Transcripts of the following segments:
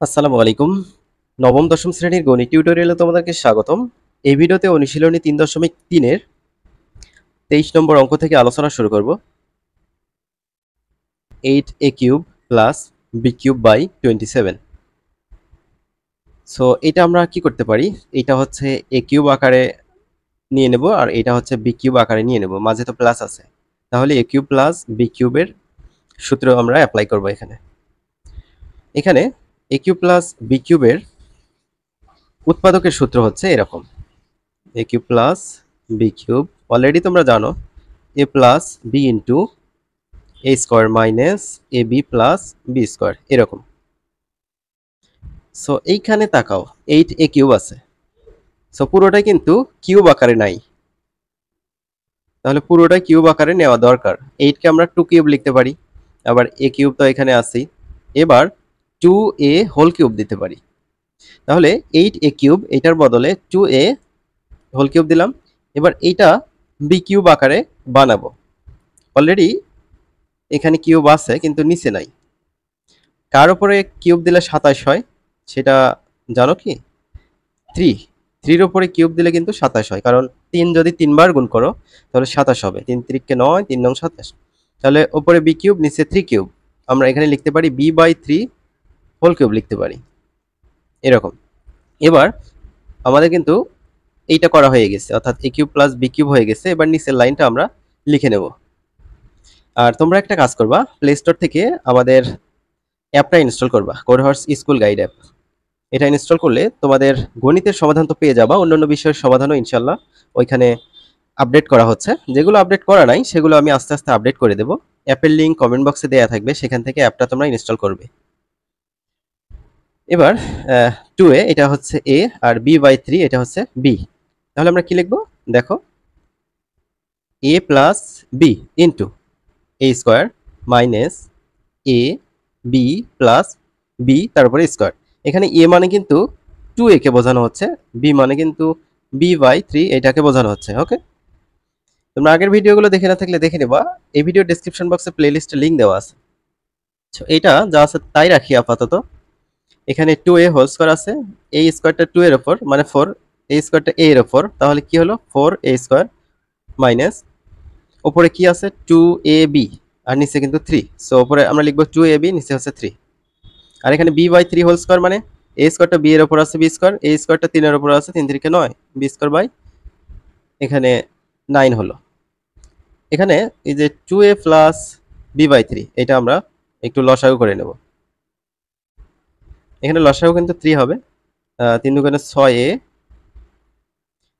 আসসালামু আলাইকুম। নবম দশম শ্রেণীর গণিত টিউটোরিয়ালে তোমাদেরকে স্বাগতম। এই ভিডিওতে অনুশীলনী 3.3 এর 23 নম্বর অঙ্ক থেকে আলোচনা শুরু করব। 8a cube plus b cube by 27। So এটা আমরা কি করতে পারি? এটা হচ্ছে a কিউব আকারে নিয়ে নেব আর এটা হচ্ছে b কিউব আকারে নিয়ে নেব, মাঝে তো প্লাস আছে। তাহলে a কিউব প্লাস b কিউবের সূত্র আমরা অ্যাপ্লাই করব এখানে। এখানে a কিউব প্লাস b কিউবের উৎপাদকের সূত্র হচ্ছে এরকম: a cube plus b cube, already তোমরা জানো, a plus b into a square minus a B plus B square, এরকম। সো এইখানে তাকাও, 8a কিউব আছে। সো পুরোটাই কিন্তু কিউব আকারে নাই, তাহলে পুরোটাই কিউব আকারে নেওয়া দরকার। 8 কে আমরা 2 কিউব লিখতে পারি, আবার a কিউব তো এখানে আছেই। এবার 2a হোল কিউব দিতে পারি, তাহলে 8a কিউব এটার বদলে 2a হোল কিউব দিলাম। এবার এইটা b কিউব আকারে বানাবো। অলরেডি এখানে কিউব আছে কিন্তু নিচে নাই। কার উপরে কিউব দিলে 27 হয় সেটা জানো কি? 3। 3 এর উপরে কিউব দিলে কিন্তু 27 হয়, কারণ 3 যদি 3 বার গুণ করো তাহলে 27 হবে। 3 3 কে 9, 3 9 27। তাহলে উপরে b কিউব, নিচে 3 কিউব। আমরা এখানে লিখতে পারি b বাই 3 হোল কিউব লিখতে পারি, এরকম। এবার আমাদের কিন্তু এইটা করা হয়ে গেছে, অর্থাৎ a cube plus b cube হয়ে গেছে। এবার নিচের লাইনটা আমরা লিখে নেব। আর তোমরা একটা কাজ করবা, প্লে স্টোর থেকে আমাদের অ্যাপটা ইনস্টল করবা, কোডহর্স স্কুল গাইড অ্যাপ। এটা ইনস্টল করলে তোমাদের গণিতের সমাধান তো পেয়ে যাবা, অন্যান্য বিষয়ের সমাধানও ইনশাল্লাহ ওইখানে আপডেট করা হচ্ছে। যেগুলো আপডেট করা নাই সেগুলো আমি আস্তে আস্তে আপডেট করে দেবো। অ্যাপের লিঙ্ক কমেন্ট বক্সে দেওয়া থাকবে, সেখান থেকে অ্যাপটা তোমরা ইনস্টল করবে। এবার 2a এটা হচ্ছে a, আর b বাই 3 এটা হচ্ছে b। তাহলে আমরা কি লিখবো দেখো, a plus b into a square minus a b plus b তারপরে স্কোয়ার। এখানে a মানে কিন্তু 2a কে বোঝানো হচ্ছে, b মানে কিন্তু b বাই 3 এটাকে বোঝানো হচ্ছে। ওকে, তোমরা আগের ভিডিওগুলো দেখে না থাকলে দেখে নেবা, এই ভিডিও ডেসক্রিপশন বক্সে প্লেলিস্টে লিংক দেওয়া আছে। এটা যা আছে তাই রাখি আপাতত। এখানে 2a হোল স্কোয়ার আছে, a স্কোয়ারটা 2 এর উপর মানে 4, a স্কোয়ারটা a এর উপর, তাহলে কি হলো 4a স্কোয়ার মাইনাস উপরে কি আছে 2ab আর নিচে কিন্তু 3। সো উপরে আমরা লিখবো 2ab, নিচে হচ্ছে 3। আর এখানে b বাই 3 হোল স্কোয়ার মানে a স্কোয়ারটা b এর উপর আছে b স্কোয়ার, a স্কোয়ারটা 3 এর উপর আছে 3 3 কে 9, b স্কোয়ার বাই এখানে 9 হলো। এখানে এই যে 2a প্লাস b বাই 3 এটা আমরা একটু লসাগু করে নেব। এখানে লসাগু কিন্তু 3 হবে, 3 দুগুণে 6a,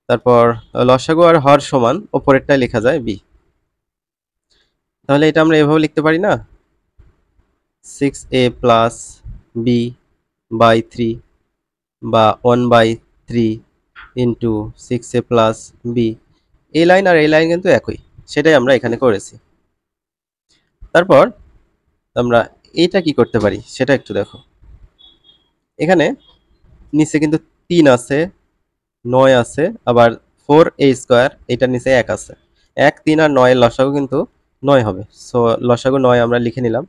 তারপর লসাগু আর হর সমান উপরেরটাই লেখা যায় b। তাহলে এটা আমরা এভাবে লিখতে পারি না, 6a প্লাস b বাই 3 বা 1 by 3 into 6a plus b। এই লাইন আর এই লাইন কিন্তু একই, সেটাই আমরা এখানে করেছি। তারপর আমরা এইটা কি করতে পারি সেটা একটু দেখো। এখানে নিচে কিন্তু 3 আছে, 9 আছে, আবার 4a স্কোয়ার এটার নিচে 1 আছে। 1 3 আর 9 এর লসাগু কিন্তু 9 হবে। সো লসাগু 9 আমরা লিখে নিলাম।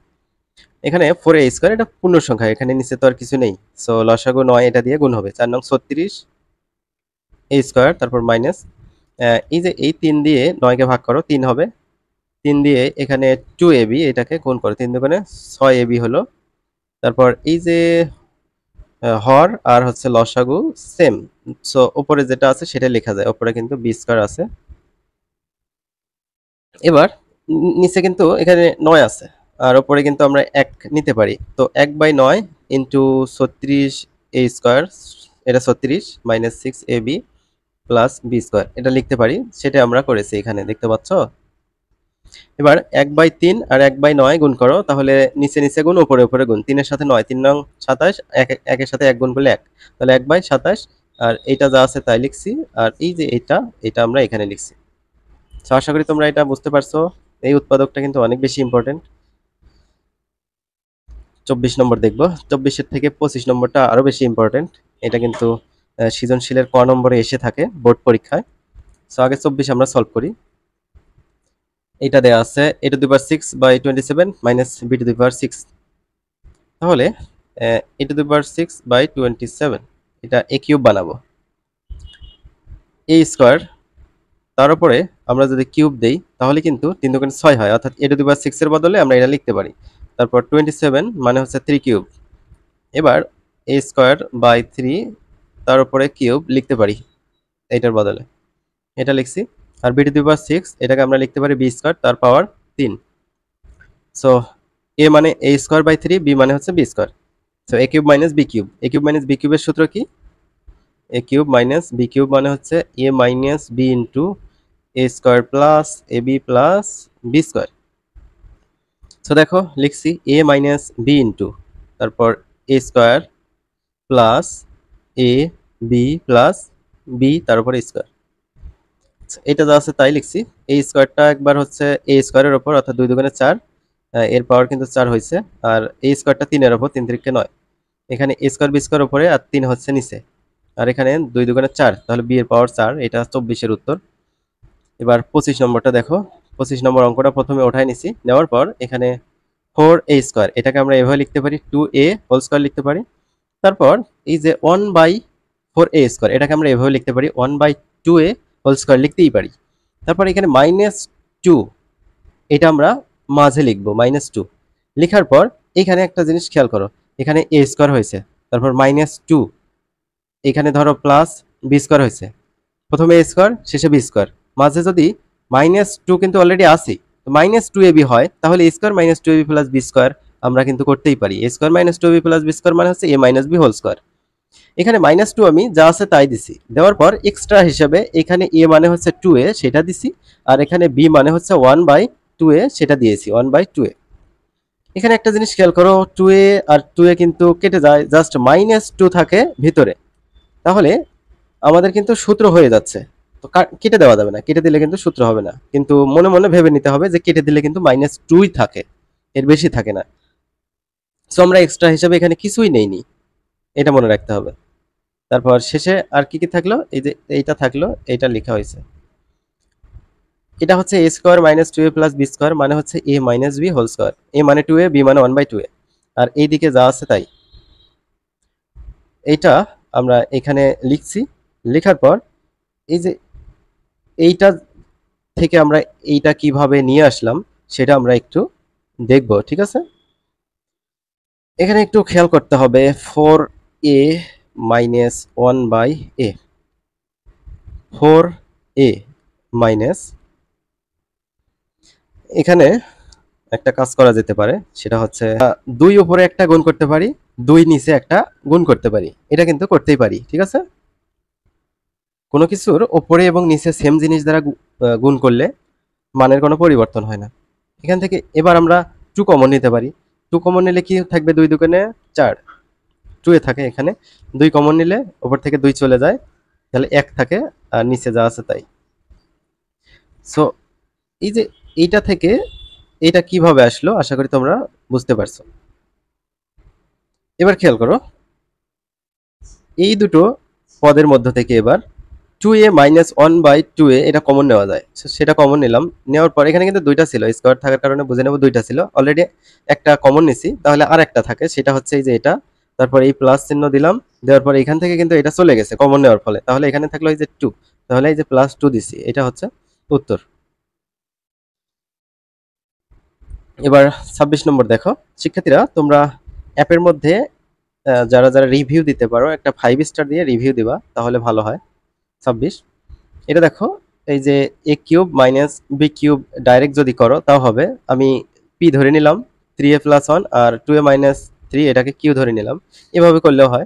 এখানে 4a স্কোয়ার এটা পূর্ণ সংখ্যা, এখানে নিচে তো আর কিছু নেই। সো লসাগু 9 এটা দিয়ে গুণ হবে, 4 নং 36 a স্কোয়ার, তারপর মাইনাস এই যে এই 3 দিয়ে 9 কে ভাগ করো 3 হবে, 3 দিয়ে এখানে 2ab এটাকে গুণ করো, 3 দুগুণে 6ab হলো। তারপর এই যে হর আর হচ্ছে লসাগু সেম, সো উপরে যেটা আছে সেটা লেখা যায়, উপরে কিন্তু বি স্কয়ার আছে। এবার নিচে কিন্তু এখানে 9 আছে, আর উপরে কিন্তু আমরা 1 নিতে পারি। তো 1 বাই 9 ইন্টু 36 a স্কয়ার, এটা 36 minus 6ab plus B square এটা লিখতে পারি, সেটা আমরা করেছি এখানে দেখতে পাচ্ছ। এবার 1 বাই 3 আর 1 বাই 9 গুণ করো, তাহলে নিচে নিচে গুণ উপরে উপরে গুণ, 3 এর সাথে 9, 3 নং 27, 1 এর সাথে 1 গুণ করলে 1, তাহলে 1 বাই 27। আর এইটা যা আছে তাই লিখছি, আর এই যে এটা আমরা এখানে লিখছি। তো আশা করি তোমরা এটা বুঝতে পারছো। এই উৎপাদকটা কিন্তু অনেক বেশি ইম্পর্টেন্ট। 24 নম্বর দেখবো, 24 এর থেকে 25 নম্বরটা আরো বেশি ইম্পর্টেন্ট। এটা কিন্তু সৃজনশীলের ক নম্বরে এসে থাকে বোর্ড পরীক্ষায়। সো আগে 24 আমরা সলভ করি। এটা দেয়া আছে a to the power 6 by 27 minus b to the power 6। তাহলে এ টু দি পাওয়ার 6/27, এটা এ কিউব বানাবো। এ স্কোয়ার, তার উপরে আমরা যদি কিউব দেই তাহলে কিন্তু 3 দুগুণে 6 হয়, অর্থাৎ এ টু দি পাওয়ার 6 এর বদলে আমরা এটা লিখতে পারি। তারপর 27 মানে হচ্ছে 3 কিউব। এবার এ স্কোয়ার বাই 3 তার উপরে কিউব লিখতে পারি এইটার বদলে, এটা লিখছি। আর বি টু দি পাওয়ার 6 এটাকে আমরা লিখতে পারি বি স্কোয়ার তার পাওয়ার 3। সো এ মানে এ স্কোয়ার বাই 3, বি মানে হচ্ছে B square. So A cube minus B cube, A cube minus B কিউবের সূত্র কি? A cube minus B cube মানে হচ্ছে A minus B into A square plus A B plus B square. So দেখো লিখছি A minus B into তারপর A square plus A B plus B তার উপর স্কোয়ার। এটা যা আছে তাই লিখছি। এই স্কোয়ারটা একবার হচ্ছে এ স্কোয়ারের ওপর, অর্থাৎ 2 দুগুণে 4, এর পাওয়ার কিন্তু 4 হয়েছে। আর এই স্কোয়ারটা 3 এর ওপর, 3 3 9, এখানে এ স্কোয়ার বি স্কোয়ার উপরে আর 3 হচ্ছে নিচে, আর এখানে 2 দুগুণে 4, তাহলে বি এর পাওয়ার 4, এটা 24 এর উত্তর। এবার 25 নম্বরটা দেখো। 25 নম্বর অঙ্কটা প্রথমে ওঠাই নিছি, নেওয়ার পর এখানে 4a স্কোয়ার, এটাকে আমরা এভাবে লিখতে পারি 2a হোল স্কোয়ার লিখতে পারি। তারপর এই যে 1/4a স্কোয়ার, এটাকে আমরা এভাবে লিখতে পারি 1/2a হোল স্কোয়ার লিখতেই পারি। তারপর এখানে -2, এটা আমরা মাঝে লিখবো -2। লেখার পর এখানে একটা জিনিস খেয়াল করো, এখানে a স্কোয়ার হয়েছে, তারপর -2, এখানে ধরো প্লাস বি স্কোয়ার হয়েছে, প্রথমে এ স্কোয়ার শেষে বি স্কোয়ার, মাঝে যদি -2 কিন্তু অলরেডি আসি, -2ab হয়, তাহলে a square -2ab plus B square আমরা কিন্তু করতেই পারি। a square -2ab plus B square মানে হচ্ছে a minus b whole square. এখানে -2 আমি যা আছে তাই দিছি, দেওয়ার পর এক্সট্রা হিসাবে এখানে a মানে হচ্ছে 2a সেটা দিছি, আর এখানে b মানে হচ্ছে 1/2a সেটা দিয়েছি 1/2a। এখানে একটা জিনিস খেয়াল করো, 2a আর 2a কিন্তু কেটে যায়, জাস্ট -2 থাকে ভিতরে, তাহলে আমাদের কিন্তু সূত্র হয়ে যাচ্ছে। তো কেটে দেওয়া যাবে না, কেটে দিলে কিন্তু সূত্র হবে না, কিন্তু মনে মনে ভেবে নিতে হবে যে কেটে দিলে কিন্তু -2ই থাকে, এর বেশি থাকে না। সো আমরা এক্সট্রা হিসাবে এখানে কিছুই নেইনি, এটা মনে রাখতে হবে। তারপর শেষে আর কি কি থাকলো, এই যে এইটা থাকলো, এইটা লেখা হয়েছে, এটা হচ্ছে a square -2a plus B square মানে হচ্ছে a minus b whole square, a মানে 2a, b মানে 1/2a, আর এইদিকে যা আছে তাই। এইটা আমরা এখানে লিখছি, লেখার পর এই যে এইটা থেকে আমরা এইটা কিভাবে নিয়ে আসলাম সেটা আমরা একটু দেখব, ঠিক আছে? এখানে একটু খেয়াল করতে হবে, 4a minus 1/a, 4a minus, এখানে একটা কাজ করা যেতে পারে, সেটা হচ্ছে 2 উপরে একটা গুণ করতে পারি, 2 নিচে একটা গুণ করতে পারি, এটা কিন্তু করতেই পারি, ঠিক আছে? কোনো কিছুর উপরে এবং নিচে সেম জিনিস দ্বারা গুণ করলে মানের কোনো পরিবর্তন হয় না। এখান থেকে এবার আমরা 2 কমন নিতে পারি, 2 কমন নিলে কি থাকবে, 2 দুগুণে 4, 2 থাকে, এখানে 2 কমন নিলে উপর থেকে 2 চলে যায়, তাহলে 1 থাকে, আর নিচে যা আছে তাই। সো এই যে এইটা থেকে এটা কিভাবে আসলো আশা করি তোমরা বুঝতে পারছো। এবার খেয়াল করো, এই দুটো পদের মধ্য থেকে এবার 2a মাইনাস 1/2a এটা কমন নেওয়া যায়, সেটা কমন নিলাম। নেওয়ার পর এখানে কিন্তু 2টা ছিল, স্কোয়ার থাকার কারণে বুঝে নেব 2টা ছিল, অলরেডি একটা কমন নিছি, তাহলে আর একটা থাকে, সেটা হচ্ছে এই যে এটা। তারপর এই প্লাস চিহ্ন দিলাম, দেওয়ার পর এখান থেকে কিন্তু এটা চলে গেছে কমন নেওয়ার ফলে, তাহলে এখানে থাকলো এই যে 2, তাহলে এই যে +2 দিছি, এটা হচ্ছে উত্তর। এবার 26 নম্বর দেখো। শিক্ষার্থীরা তোমরা অ্যাপের মধ্যে যারা যারা রিভিউ দিতে পারো একটা 5 স্টার দিয়ে রিভিউ দিবা, তাহলে ভালো হয়। 26, এটা দেখো, এই যে a cube minus b cube direct যদি করো তাও হবে। আমি p ধরে নিলাম 3a প্লাস 1, আর 2a মাইনাস 3 এটাকে q ধরে নিলাম, এভাবে করলেও হয়।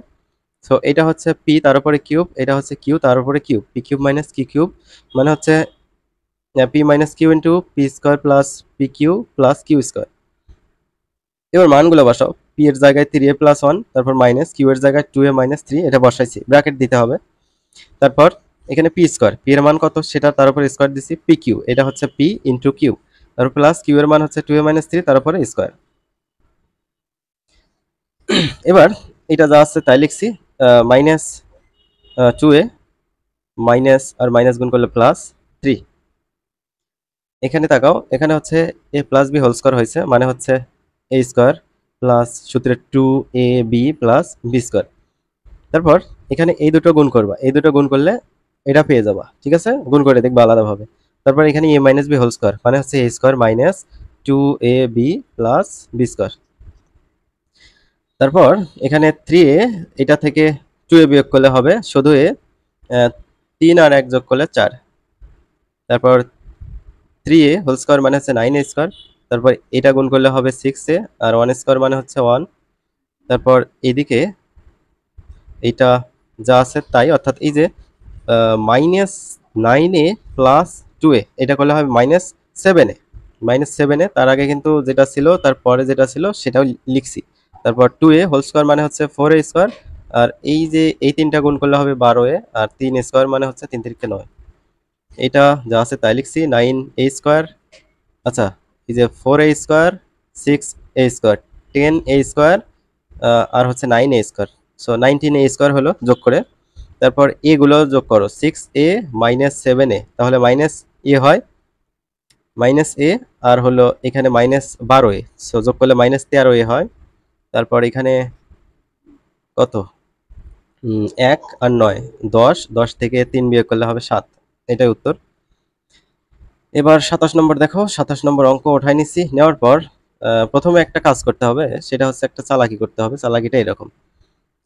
সো এটা হচ্ছে p তার উপরে কিউব, এটা হচ্ছে q তার উপরে cube, p cube minus q cube মানে হচ্ছে p minus q into p square plus p q plus q square. এবার মানগুলো বসাও, p এর জায়গায় 3a প্লাস 1, তারপর মাইনাস q এর জায়গায় 2a মাইনাস 3, এটা বসাইছি, ব্র্যাকেট দিতে হবে। তারপর এখানে পি স্কোয়ার, পি এর মান কত সেটা তার উপরে স্কোয়ার দিছি, পি কিউ, এটা হচ্ছে পি ইন্টু কিউ, তারপর প্লাস কিউ এর মান হচ্ছে 2a মাইনাস 3, তার উপরে স্কোয়ার। এবার এটা যা আছে তাই লিখছি, মাইনাস 2a মাইনাস আর মাইনাস গুণ করলে +3। এখানে তাকাও, এখানে হচ্ছে a plus b whole square হয়েছে, মানে হচ্ছে a স্কোয়ার প্লাস সূত্রে 2ab প্লাস বি স্কোয়ার। তারপর এখানে এই দুটো গুণ করবা, এই দুটো গুণ করলে এটা পেয়ে যাবা, ঠিক আছে? গুণ করে দেখবা আলাদাভাবে। তারপর এখানে a minus b whole square মানে হচ্ছে a square minus 2ab plus B square. তারপর এখানে 3a, এটা থেকে 2a বিয়োগ করলে হবে শুধু a, 3 আর 1 যোগ করলে 4। তারপর 3a হোল স্কোয়ার মানে হচ্ছে 9a স্কোয়ার। তারপর এটা গুণ করলে হবে 6a, আর 1 স্কোয়ার মানে হচ্ছে 1। তারপর এদিকে এইটা যা আছে তাই, অর্থাৎ এই যে -9a প্লাস 2a, এটা করলে হবে -7a। -7a, তার আগে কিন্তু যেটা ছিল তারপরে যেটা ছিল সেটাও লিখছি। তারপর 2a হোল স্কোয়ার মানে হচ্ছে 4a স্কোয়ার, আর এই যে এই তিনটা গুণ করলে হবে 12a, আর 3 স্কোয়ার মানে হচ্ছে 3 3 9। এটা যা আছে তাই লিখছি, 9a স্কোয়ার, আচ্ছা এই যে 4a square, 6a square, 10a square, আর হচ্ছে 9a square. So 19a square হলো যোগ করে। তারপর এ গুলো যোগ করো, 6a মাইনাস 7a, তাহলে মাইনাস এ হয়, মাইনাস এ, আর হলো এখানে -12a, সো যোগ করলে -13a হয়। তারপর এখানে কত, 1 আর 9, 10, 10 থেকে 3 বিয়োগ করলে হবে 7, এটাই উত্তর। এবার 27 নম্বর দেখো, 27 নম্বর অঙ্ক উঠাই নিচ্ছি। নেওয়ার পর প্রথমে একটা কাজ করতে হবে, সেটা হচ্ছে একটা চালাকি করতে হবে। চালাকিটা এরকম,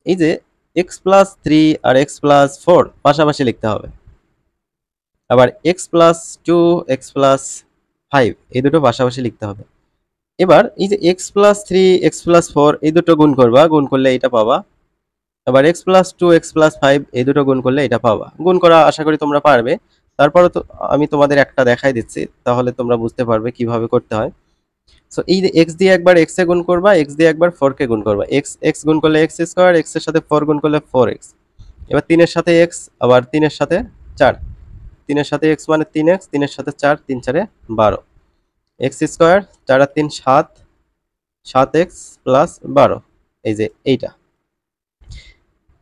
এই যে x+3 আর x+4 পাশাপাশি লিখতে হবে, আবার x+2 x+5 এই দুটো পাশাপাশি লিখতে হবে। এবার এই যে x+3 x+4 এই দুটো গুণ করবা, গুণ করলে এটা পাবা। আবার x+2 x+5 এই দুটো গুণ করলে এটা পাবা। গুণ করা আশা করি তোমরা পারবে। তারপরে তো আমি তোমাদের একটা দেখাই দিচ্ছি, তাহলে তোমরা বুঝতে পারবে কিভাবে করতে হয়। সো এই যে x দিয়ে একবার x এ গুণ করবা, x দিয়ে একবার 4 কে গুণ করবা। x গুণ করলে x স্কয়ার, x এর সাথে 4 গুণ করলে 4x। এবার 3 এর সাথে x, আবার 3 এর সাথে 4, 3 এর সাথে x মানে 3x, 3 এর সাথে 4, 3 4 12, x স্কয়ার, 4 আর 3 7, 7x প্লাস 12, এই যে এইটা।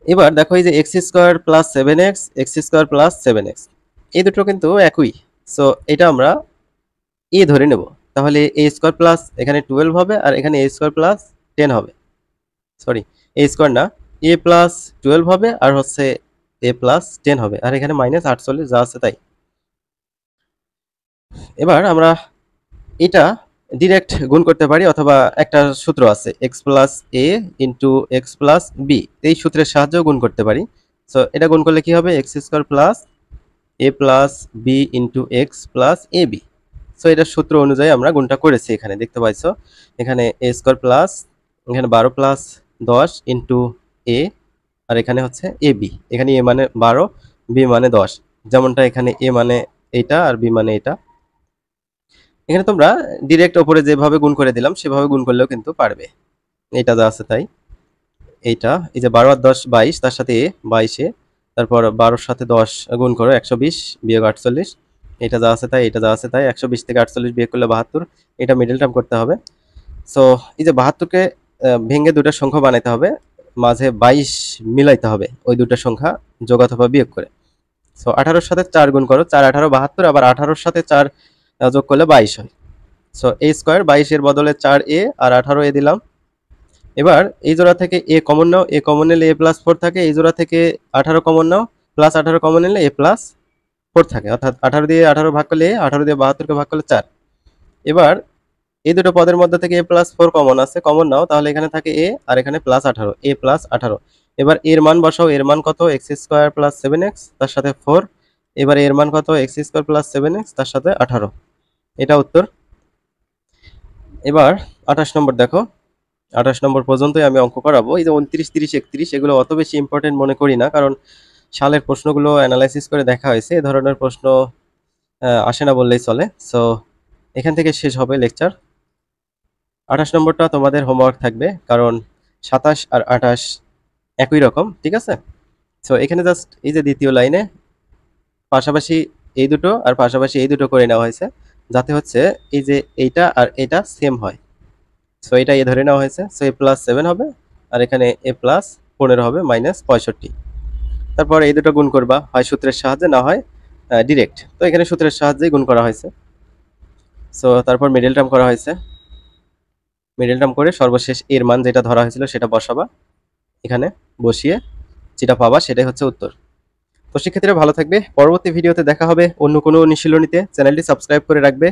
এবার দেখো এই যে x square plus 7x, x square plus 7x এই দুটো কিন্তু একই। সো এটা আমরা a ধরে নেব। তাহলে a স্কয়ার প্লাস এখানে 12 হবে, আর এখানে a স্কয়ার প্লাস 10 হবে। সরি, a স্কয়ার না, a প্লাস 12 হবে, আর হচ্ছে a প্লাস 10 হবে, আর এখানে -48 যা আছে তাই। এবার আমরা এটা ডিরেক্ট গুণ করতে পারি, অথবা একটা সূত্র আছে x plus a into x plus b, এই সূত্রের সাহায্যেও গুণ করতে পারি। সো এটা গুণ করলে কি হবে, X square plus A plus B into x plus A B. So এটার সূত্র অনুযায়ী আমরা গুণটা করেছি, এখানে দেখতে পাইছো। এখানে এ স্কোয়ার প্লাস, এখানে 12 প্লাস 10 ইন্টু এ, আর এখানে হচ্ছে এ বি। এখানে এ মানে 12, বি মানে 10, যেমনটা এখানে এ মানে এইটা আর বি মানে এটা। এখানে তোমরা ডিরেক্ট ওপরে যেভাবে গুণ করে দিলাম সেভাবে গুণ করলেও কিন্তু পারবে, এটা যা আছে তাই। এইটা এই যে 12 আর 10 22, তার সাথে 22, তারপর 12-র সাথে 10 গুণ করো, 120 বিয়োগ 48, এটা যা আছে তাই, এটা যা আছে তাই। 120 থেকে 48 বিয়োগ করলে 72, এটা মিডল টার্ম করতে হবে। সো এই যে 72কে ভেঙে দুটো সংখ্যা বানাইতে হবে, মাঝে 22 মিলাইতে হবে ওই দুটো সংখ্যা যোগ অথবা বিয়োগ করে। সো 18-র সাথে 4 গুণ করো, 4 18 72, আবার 18-র সাথে 4 যোগ করলে 22 হয়। সো a স্কোয়ার, 22 এর বদলে 4a আর 18a দিলাম। এবার এই জোড়া থেকে a common now, a common নিলে a প্লাস 4 থাকে। এই জোড়া থেকে 18 কমন নাও, প্লাস 18 কমন নিলে a প্লাস 4 থাকে, অর্থাৎ 18 দিয়ে 18 ভাগ করলে 18 দিয়ে 72কে ভাগ করলে 4। এবার এই দুটো পদের মধ্যে থেকে a প্লাস 4 কমন আছে, কমন নাও, তাহলে এখানে থাকে a আর এখানে প্লাস 18, a প্লাস 18। এবার এর মান বসাও, এর মান কত, এক্স স্কোয়ার প্লাস 7x তার সাথে 4। এবার এর মান কত, এক্স স্কোয়ার প্লাস 7x তার সাথে 18, এটা উত্তর। এবার 28 নম্বর দেখো, 28 নম্বর পর্যন্তই আমি অঙ্ক করাবো। এই যে 29 30 31 এগুলো অত বেশি ইম্পর্টেন্ট মনে করি না, কারণ সালের প্রশ্নগুলো অ্যানালাইসিস করে দেখা হয়েছে, এ ধরনের প্রশ্ন আসে না বললেই চলে। সো এখান থেকে শেষ হবে লেকচার। 28 নম্বরটা তোমাদের হোমওয়ার্ক থাকবে, কারণ 27 আর 28 একই রকম, ঠিক আছে? সো এখানে জাস্ট এই যে দ্বিতীয় লাইনে পাশাপাশি এই দুটো আর পাশাপাশি এই দুটো করে নেওয়া হয়েছে, যাতে হচ্ছে এই যে এইটা আর এটা সেম হয়। সো এটা এ ধরে নেওয়া হয়েছে। সো a প্লাস 7 হবে, আর এখানে a প্লাস 15 হবে -65। তারপর এই দুটো গুণ করবা, হয় সূত্রের সাহায্যে, না হয় ডিরেক্ট। তো এখানে সূত্রের সাহায্যেই গুণ করা হয়েছে। সো তারপর মিডল টার্ম করা হয়েছে। মিডল টার্ম করে সর্বশেষ এর মান যেটা ধরা হয়েছিল সেটা বসাবা, এখানে বসিয়ে যেটা পাবা সেটাই হচ্ছে উত্তর। তো শিক্ষার্থীরা ভালো থাকবে, পরবর্তী ভিডিওতে দেখা হবে অন্য কোনো অনুশীলনীতে। চ্যানেলটি সাবস্ক্রাইব করে রাখবে।